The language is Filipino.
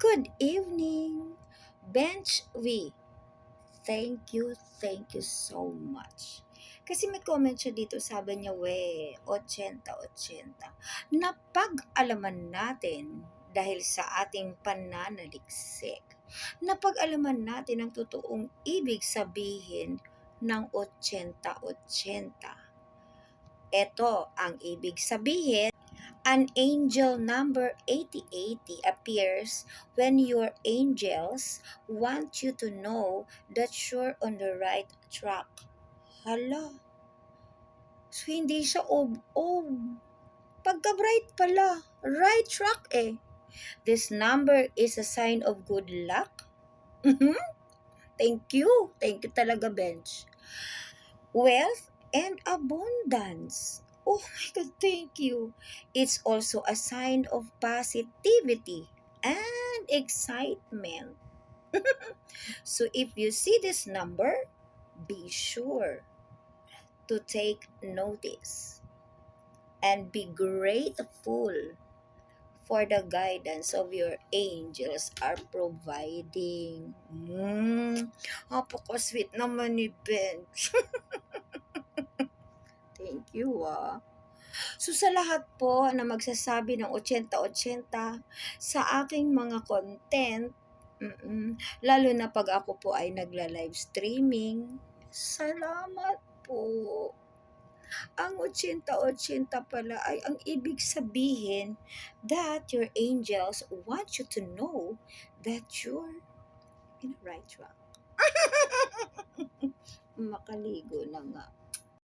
Good evening, Bench V. Thank you so much. Kasi may comment siya dito, sabi niya, 80-80. Napag-alaman natin dahil sa ating pananaliksik. Napag-alaman natin ang totoong ibig sabihin ng 80-80. Ito ang ibig sabihin. An angel number 8080 appears when your angels want you to know that you're on the right track. Hala. So, hindi siya ob-ob. Pagka-bright pala. Right track eh. This number is a sign of good luck. Thank you. Thank you talaga, Bench. Wealth and abundance. Oh my God, thank you. It's also a sign of positivity and excitement. So if you see this number, be sure to take notice and be grateful for the guidance of your angels are providing. Napaka-sweet naman ni Bench. Thank you So sa lahat po na magsasabi ng 80-80 sa aking mga content, lalo na pag ako po ay nagla-live streaming, salamat po. Ang 80-80 pala ay ang ibig sabihin that your angels want you to know that you're in the right track. Makaligo na nga.